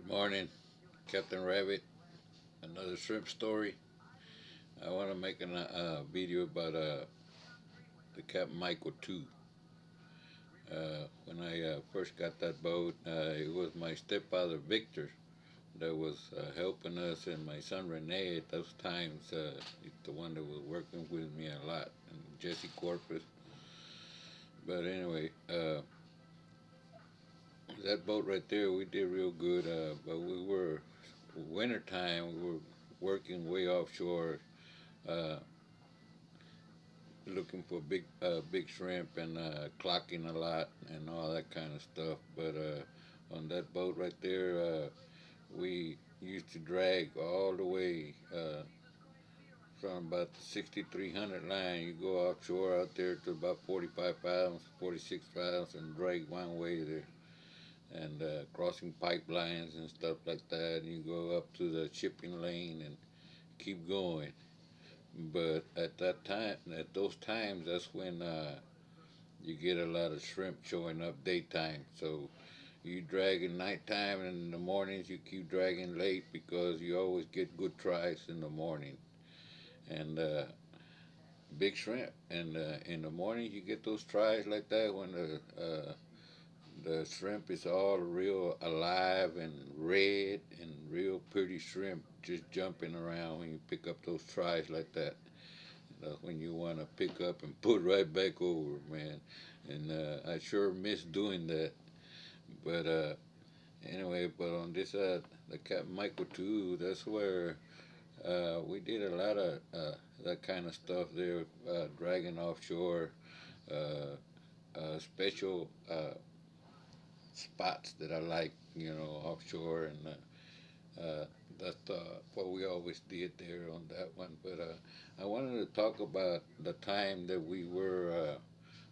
Good morning, Captain Rabbit. Another shrimp story. I want to make a video about the Captain Michael 2. When I first got that boat, it was my stepfather Victor that was helping us, and my son Rene at those times. He's the one that was working with me a lot, and Jesse Corpus. But anyway, that boat right there, we did real good. But we were wintertime. We were working way offshore. Uh, Looking for big shrimp and clocking a lot and all that kind of stuff. But on that boat right there, we used to drag all the way from about the 6,300 line. You go offshore out there to about 45 pounds, 46 pounds, and drag one way there. And crossing pipelines and stuff like that. And you go up to the shipping lane and keep going. But at that time, at those times, that's when you get a lot of shrimp showing up daytime. So you drag in nighttime, and in the mornings you keep dragging late because you always get good tries in the morning and big shrimp. And in the morning you get those tries like that when the shrimp is all real alive and red and real pretty shrimp just jumping around when you pick up those tries like that. That's when you want to pick up and put right back over, man. And I sure miss doing that. But anyway, but on this the Cap Michael 2, that's where we did a lot of that kind of stuff there, dragging offshore, special spots that I like, offshore, and that's what we always did there on that one. But I wanted to talk about the time that we were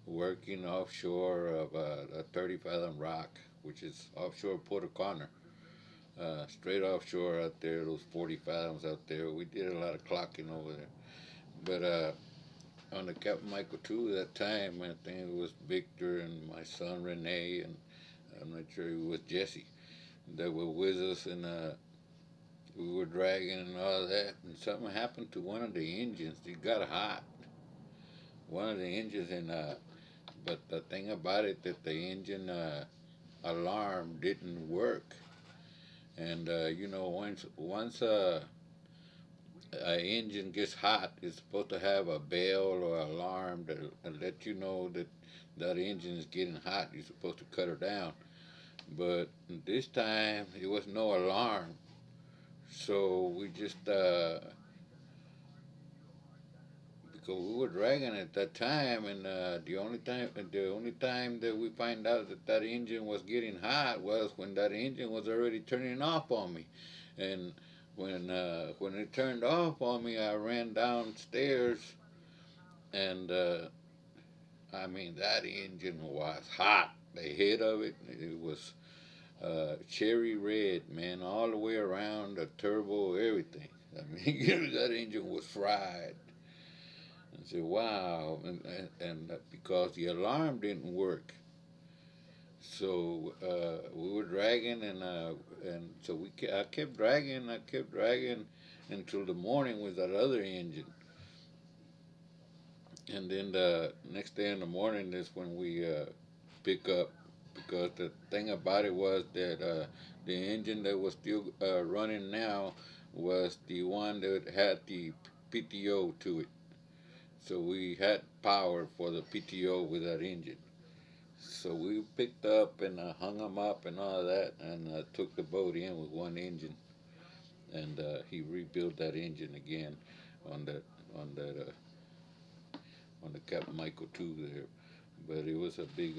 working offshore of a 30 Fathom Rock, which is offshore Puerto Connor, straight offshore out there, those 40 fathoms out there. We did a lot of clocking over there. But on the Captain Michael 2 that time, I think it was Victor and my son Rene, and I'm not sure it was Jesse that were with us, and we were dragging and all that, and something happened to one of the engines. It got hot. One of the engines, and but the thing about it that the engine alarm didn't work, and once an engine gets hot, it's supposed to have a bell or alarm to let you know that that engine is getting hot. You're supposed to cut her down, but this time there was no alarm. So we just because we were dragging at that time, and the only time that we find out that that engine was getting hot was when that engine was already turning off on me, and when it turned off on me, I ran downstairs, and I mean that engine was hot. The head of it was cherry red, man, all the way around the turbo, everything. I mean, that engine was fried. I said, wow, and because the alarm didn't work, so we were dragging, and so I kept dragging until the morning with that other engine, and then the next day in the morning is when we pick up, because the thing about it was that the engine that was still running now was the one that had the PTO to it. So we had power for the PTO with that engine. So we picked up and hung them up and all that, and took the boat in with one engine, and he rebuilt that engine again on that on that on the Captain Michael 2 there. But it was a big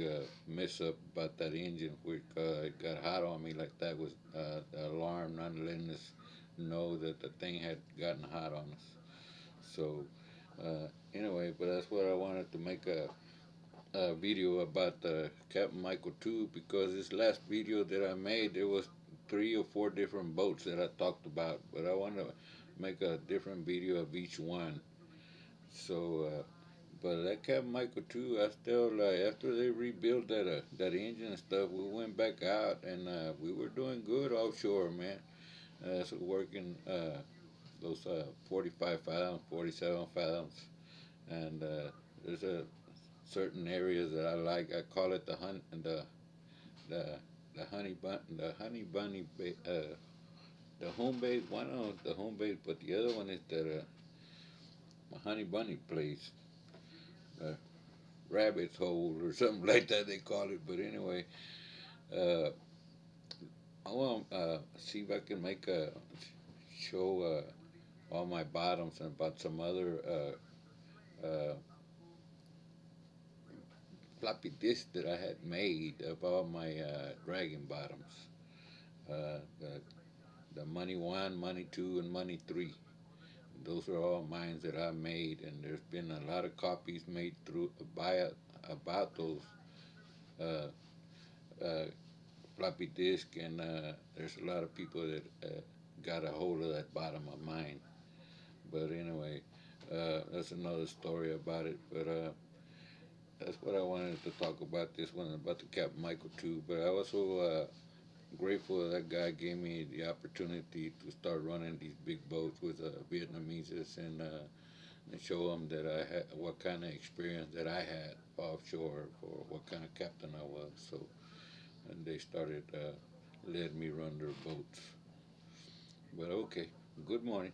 mess up about that engine, which it got hot on me like that, was the alarm not letting us know that the thing had gotten hot on us. So anyway, but that's what I wanted to make a video about the Captain Michael 2, because this last video that I made, there was 3 or 4 different boats that I talked about, but I want to make a different video of each one. So But that Cap Michael too, I still after they rebuilt that engine and stuff, we went back out and we were doing good offshore, man. So working those 45 fathoms, 47 fathoms, and there's a certain areas that I like. I call it the the honey bunny the home base. One of the home base, but the other one is the honey bunny place, uh, rabbit's hole or something like that they call it. But anyway, uh, I want to see if I can make a show all my bottoms and about some other floppy disk that I had made of all my dragon bottoms. The Money 1, Money 2, and Money 3. Those are all mines that I made, and there's been a lot of copies made through by about those uh, uh, floppy disk, and there's a lot of people that got a hold of that bottom of mine. But anyway, that's another story about it. But that's what I wanted to talk about. This one about the Cap Michael too. But I also grateful that guy gave me the opportunity to start running these big boats with Vietnamese and show them that I had what kind of experience that I had offshore for what kind of captain I was. So and they started letting me run their boats. But okay, good morning.